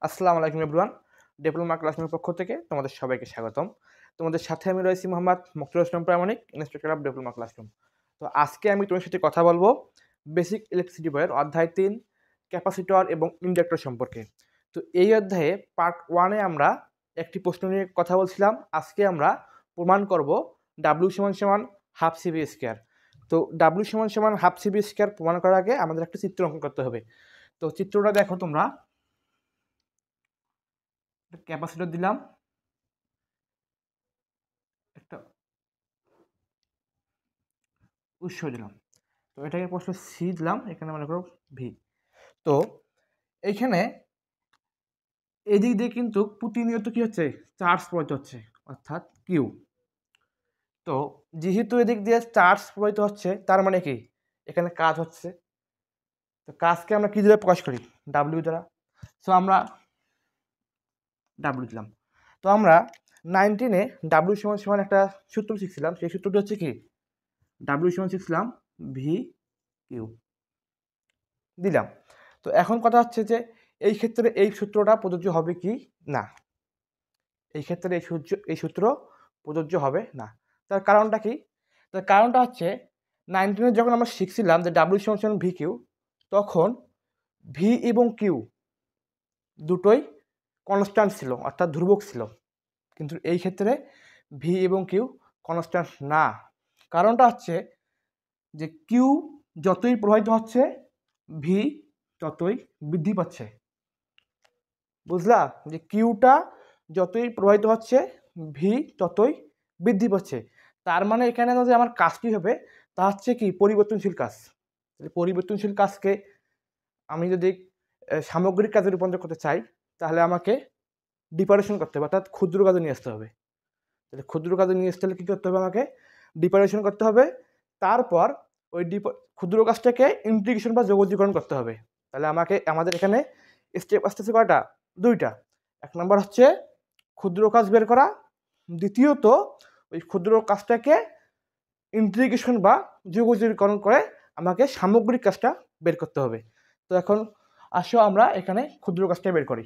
আসসালামু আলাইকুম everyone. Diploma ক্লাসরুমের পক্ষ থেকে তোমাদের সবাইকে স্বাগতম। তোমাদের সাথে আমি রয়েছি মোহাম্মদ মুক্তির ইসলাম প্রামাণিক, ইন্সট্রাক্টর অফ ডিপ্লোমা ক্লাসরুম। তো আজকে আমি তোমার সাথে কথা বলবো বেসিক ইলেকট্রিসিটি বইয়ের অধ্যায় ৩ ক্যাপাসিটর এবং ইন্ডাক্টর সম্পর্কে। তো এই অধ্যায়ে পার্ট 1 এ আমরা একটি প্রশ্ন নিয়ে কথা বলছিলাম। আজকে আমরা প্রমাণ করব W = হাফ সিভি স্কয়ার। তো W = হাফ সিভি স্কয়ার প্রমাণ করার আগে আমাদের একটা চিত্র অঙ্কন করতে হবে। তো চিত্রটা দেখো তোমরা। ক্যাপাসিটর দিলাম, একটা উৎস দিলাম। তো এটাকে প্রশ্ন সি দিলাম, এখানে মনে করো ভি। তো এইখানে এদিক দিয়ে কিন্তু প্রতিনিয়ত কি হচ্ছে, চার্জ প্রবাহিত হচ্ছে, অর্থাৎ কিউ। তো যেহেতু এদিক দিয়ে চার্জ প্রবাহিত হচ্ছে, তার মানে কি এখানে কাজ হচ্ছে। তো কাজকে আমরা কি দিয়ে প্রকাশ করি? ডাব্লিউ দ্বারা। সো আমরা ডাব্লিউ দিলাম। তো আমরা 19-এ ডাব্লিউ = একটা সূত্র শিখছিলাম। সেই সূত্রটি হচ্ছে কি, ডাব্লিউ শিখছিলাম ভি কিউ দিলাম। তো এখন কথা হচ্ছে যে এই ক্ষেত্রে এই সূত্রটা প্রযোজ্য হবে কি না। এই ক্ষেত্রে এই সূত্র প্রযোজ্য হবে না। তার কারণটা কি? তার কারণটা হচ্ছে 19-এ যখন আমরা শিখছিলাম যে ডাব্লিউ = ভি কিউ, তখন ভি এবং কিউ দুটোই কনস্ট্যান্ট ছিল, অর্থাৎ ধ্রুবক ছিল। কিন্তু এই ক্ষেত্রে ভি এবং কিউ কনস্ট্যান্ট না। কারণটা হচ্ছে যে কিউ যতই প্রবাহিত হচ্ছে, ভি ততই বৃদ্ধি পাচ্ছে। বুঝলা? যে কিউটা যতই প্রবাহিত হচ্ছে, ভি ততই বৃদ্ধি পাচ্ছে। তার মানে এখানে যে আমার কাজটি হবে তা হচ্ছে কি, পরিবর্তনশীল কাজ। পরিবর্তনশীল কাজকে আমি যদি সামগ্রিক কাজে রূপান্তর করতে চাই, তাহলে আমাকে ডিপারেশন করতে হবে, অর্থাৎ ক্ষুদ্র কাজে নিয়ে আসতে হবে। তাহলে ক্ষুদ্র কাজে নিয়ে আসতে হলে কী করতে হবে? আমাকে ডিপারেশন করতে হবে। তারপর ওই ক্ষুদ্র কাজটাকে ইন্টিগ্রেশন বা যোগজীকরণ করতে হবে। তাহলে আমাদের এখানে স্টেপ আসতেছে কয়টা? 2টা। 1 নম্বর হচ্ছে ক্ষুদ্র কাজ বের করা, দ্বিতীয়ত ওই ক্ষুদ্র কাজটাকে ইন্টিগ্রেশন বা যোগজীকরণ করে আমাকে সামগ্রিক কাজটা বের করতে হবে। তো এখন আসো আমরা এখানে ক্ষুদ্র কাজটা বের করি।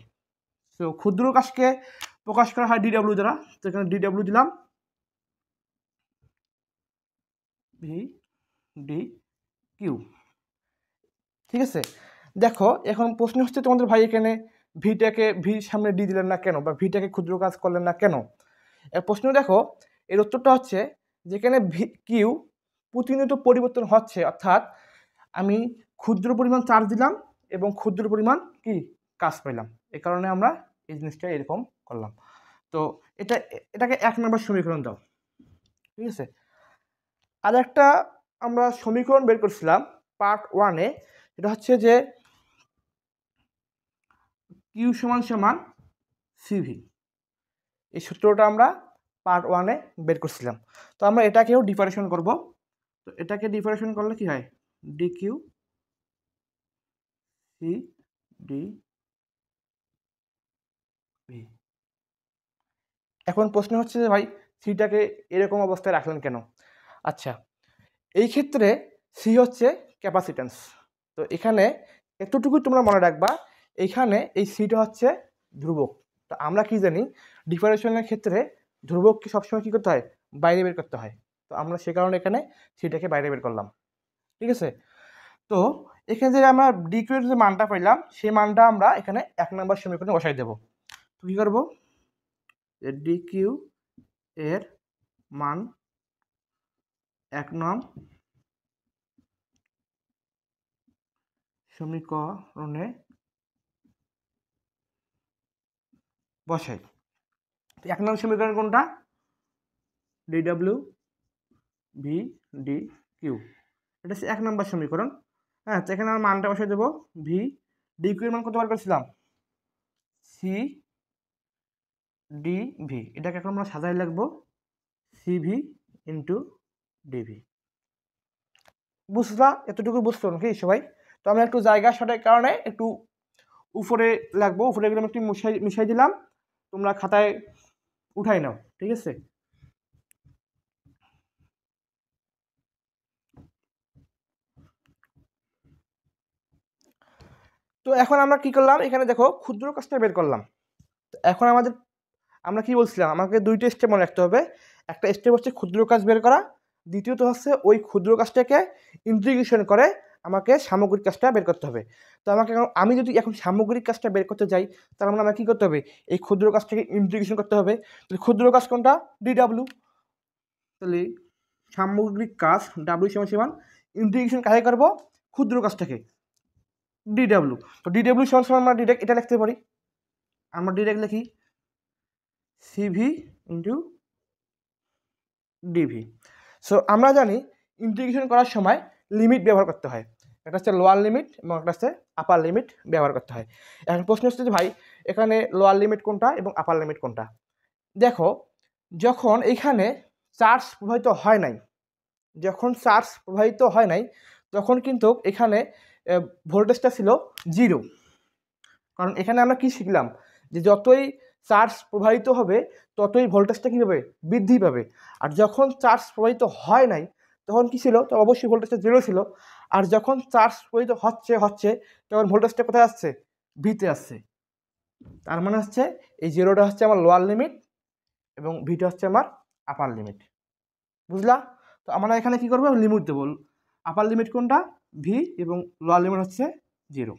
তো ক্ষুদ্র কাজকে প্রকাশ করা হয় ডিডব্লিউ দ্বারা। তো এখানে ডিডব্লিউ দিলাম, ভি ডি কিউ। ঠিক আছে, দেখো এখন প্রশ্ন হচ্ছে তোমাদের, ভাই এখানে ভির সামনে ডি দিলেন না কেন, বা ভিটাকে ক্ষুদ্র কাজ করলেন না কেন? এর প্রশ্ন দেখো, এর উত্তরটা হচ্ছে যেখানে কিউ প্রতিনিয়ত পরিবর্তন হচ্ছে, অর্থাৎ আমি ক্ষুদ্র পরিমাণ চার্জ দিলাম এবং ক্ষুদ্র পরিমাণ কি কাজ পেলাম। এই কারণে আমরা এই জিনিসটা এরকম করলাম। তো এটাকে 1 নম্বর সমীকরণ দাও। ঠিক আছে, আর একটা আমরা সমীকরণ বের করছিলাম পার্ট 1-এ। এটা হচ্ছে যে কিউ = সিভি। এই সূত্রটা আমরা পার্ট 1-এ বের করছিলাম। তো আমরা এটাকেও ডিফারেশন করব। তো এটাকে ডিফারেশন করলে কি হয়? D Q C D V. এখন প্রশ্ন হচ্ছে যে ভাই সিটাকে এরকম অবস্থায় রাখলেন কেন? আচ্ছা, এই ক্ষেত্রে সি হচ্ছে ক্যাপাসিট্যান্স। তো এখানে এতটুকু তোমরা মনে রাখবা, এইখানে এই সিটা হচ্ছে ধ্রুবক। তো আমরা কি জানি, ডিফারেন্সিয়েশনের ক্ষেত্রে ধ্রুবককে সবসময় কী করতে হয়? বাইরে বের করতে হয়। তো আমরা সে কারণে এখানে সিটাকে বাইরে বের করলাম। ঠিক আছে, তো এখানে যে আমরা ডি কিউ এর যে মানটা পাইলাম, সেই মানটা আমরা এখানে 1 নম্বর সমীকরণে বসাই দেব। তো কী করবো? ডি কিউ এর মান 1 নং সমীকরণে বসাই। 1 নং সমীকরণ কোনটা? ডিডব্লিউ ভি ডি কিউ, এটা হচ্ছে 1 নম্বর সমীকরণ। হ্যাঁ, তো এখানে আমরা মানটা বসাই দেবো। ভি ডি কিউ এর মান কত বার করেছিলাম? C D V. এটাকে এখন আমরা সাজাই লিখবো সিভি ইন্টু ডিভি। বুঝলা? এতটুকু বুঝতো নাকি সবাই? তো আমরা একটু জায়গা শর্টের কারণে একটু উপরে লাগবো, উপরে এগুলো একটু মিশাই দিলাম। তোমরা খাতায় উঠাই নাও। ঠিক আছে, তো এখন আমরা কি করলাম, এখানে দেখো ক্ষুদ্র কাজটা বের করলাম। তো এখন আমরা কি বলছিলাম, আমাকে দুইটা স্টেপ মনে রাখতে হবে। একটা স্টেপ হচ্ছে ক্ষুদ্র কাজ বের করা, দ্বিতীয়ত হচ্ছে ওই ক্ষুদ্র কাজটাকে ইন্টিগ্রেশন করে আমাকে সামগ্রিক কাজটা বের করতে হবে। তো আমি যদি এখন সামগ্রিক কাজটা বের করতে যাই, তার মানে আমাকে কী করতে হবে, এই ক্ষুদ্র কাজটাকে ইন্টিগ্রেশন করতে হবে। তাহলে ক্ষুদ্র কাজ কোনটা, ডিডাব্লিউ। তাহলে সামগ্রিক কাজ ডাব্লিউ সমান ইন্টিগ্রেশন কাকে করবো, ক্ষুদ্র কাজটাকে, ডিডাব্লিউ। তো ডিডাব্লিউ সমান আমরা ডিরেক্ট এটা লিখতে পারি, আমরা ডিরেক্ট লিখি সিভি ইন্টু ডিভি। সো আমরা জানি ইন্টিগ্রেশন করার সময় লিমিট ব্যবহার করতে হয়, একটা হচ্ছে লোয়ার লিমিট এবং একটা হচ্ছে আপার লিমিট ব্যবহার করতে হয়। এখন প্রশ্ন হচ্ছে যে ভাই এখানে লোয়ার লিমিট কোনটা এবং আপার লিমিট কোনটা। দেখো যখন এইখানে চার্জ প্রবাহিত হয় নাই, তখন কিন্তু এখানে ভোল্টেজটা ছিল 0। কারণ এখানে আমরা কি শিখলাম, যে যতই চার্জ প্রবাহিত হবে ততই ভোল্টেজটা কী হবে, বৃদ্ধি পাবে। আর যখন চার্জ প্রবাহিত হয় নাই তখন কি ছিল, তো অবশ্যই ভোল্টেজটা 0 ছিল। আর যখন চার্জ প্রবাহিত হচ্ছে তখন ভোল্টেজটা কোথায় আসছে, ভিতে আসছে। তার মানে হচ্ছে এই 0টা হচ্ছে আমার লোয়ার লিমিট এবং ভিটা হচ্ছে আমার আপার লিমিট, বুঝলা? তো আমরা এখানে কি করবো, লিমিট দেবো। আপার লিমিট কোনটা, ভি, এবং লোয়ার লিমিট হচ্ছে 0।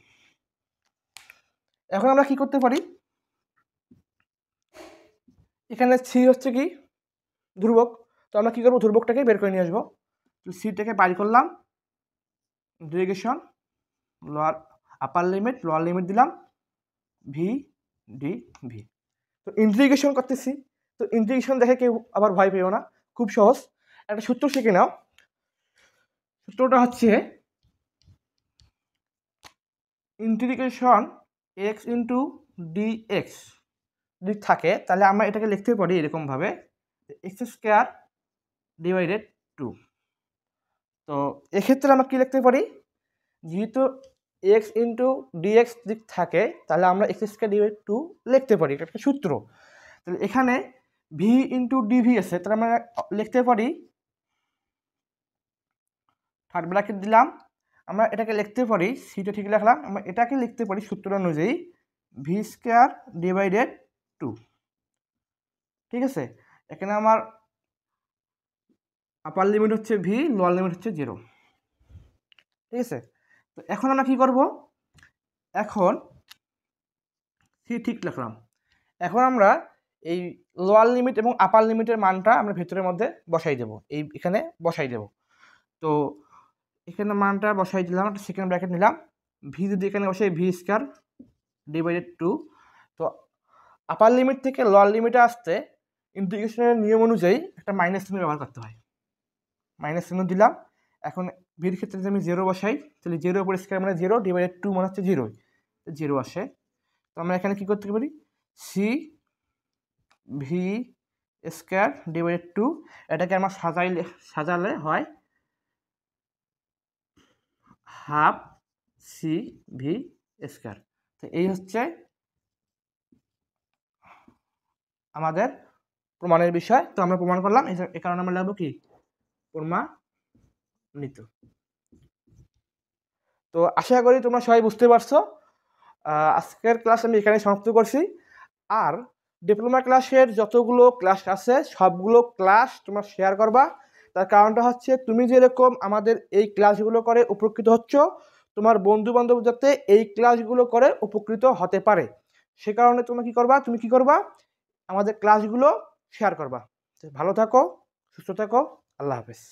এখন আমরা কি করতে পারি, এখানে সি হচ্ছে কি ধ্রুবক, তো আমরা কি করবো, ধ্রুবকটাকে বের করে নিয়ে আসবো। তো সিটাকে বাইর করলাম, ইন্টিগ্রেশন আপার লিমিট লোয়ার লিমিট দিলাম, ভি ডি ভি। তো ইন্টিগ্রেশন করতেছি, তো ইন্টিগ্রেশন দেখে কেউ আবার ভয় পেও না, খুব সহজ। একটা সূত্র শিখে নাও, সূত্রটা হচ্ছে integration x into D x যদি থাকে তাহলে আমরা এটাকে লিখতে পারি এরকমভাবে, এক্স স্কোয়ার ডিভাইডেড 2। তো এক্ষেত্রে আমরা কি লিখতে পারি, যেহেতু এক্স ইন্টু ডিএক্স যদি থাকে তাহলে আমরা এক্স স্কোয়ার ডিভাইড 2 লিখতে পারি, এটা একটা সূত্র। তাহলে এখানে ভি ইন্টু ডিভি আছে, তাহলে আমরা লিখতে পারি, থার্ড ব্র্যাকেট দিলাম, আমরা এটাকে লিখতে পারি, সিটা ঠিক লিখলাম, আমরা এটাকে লিখতে পারি সূত্র অনুযায়ী ভি স্কোয়ার ডিভাইডেড 2। ঠিক আছে, এখানে আমার আপার লিমিট হচ্ছে ভি, লোয়ার লিমিট হচ্ছে 0। ঠিক আছে, তো এখন আমরা কি করব, এখন সি ঠিক লিখলাম, এখন আমরা এই লোয়ার লিমিট এবং আপার লিমিটের মানটা আমরা ভেতরের মধ্যে বসাই দেব, এখানে বসাই দেব। তো এখানে মানটা বসাই দিলাম, একটা সেকেন্ড ব্র্যাকেট নিলাম, ভি যদি এখানে বসাই ভি স্কোয়ার ডিভাইডেড 2। তো আপার লিমিট থেকে লোয়ার লিমিটে আসতে ইন্টিগ্রেশনের নিয়ম অনুযায়ী একটা মাইনাস চিহ্ন ব্যবহার করতে হয়, মাইনাস চিহ্ন দিলাম। এখন ভির ক্ষেত্রে যদি আমি 0 বসাই তাহলে 0 উপর স্কোয়ার মানে 0 ডিভাইডেড 2 মানে হচ্ছে 0 আসে। তো আমরা এখানে কি করতে পারি, সি ভি স্কোয়ার ডিভাইডেড 2, এটাকে আমরা সাজালে হয় হাফ সি ভি স্কোয়ার। তো এই হচ্ছে আমাদের প্রমাণের বিষয়। তো আমরা প্রমাণ করলাম, এই কারণে আমরা লিখবো কি, প্রমাণিত। তো আশা করি তোমরা সবাই বুঝতে পারছো। আজকের ক্লাস আমি এখানে সমাপ্ত করছি। আর ডিপ্লোমা ক্লাসের যতগুলো ক্লাস আছে সবগুলো ক্লাস তোমরা শেয়ার করবা। তার কারণটা হচ্ছে তুমি যেরকম আমাদের এই ক্লাসগুলো করে উপকৃত হচ্ছ, তোমার বন্ধু বান্ধব যাতে এই ক্লাসগুলো করে উপকৃত হতে পারে, সে কারণে তুমি কি করবা, আমাদের ক্লাসগুলো শেয়ার করবা। ভালো থাকো, সুস্থ থাকো, আল্লাহ হাফেজ।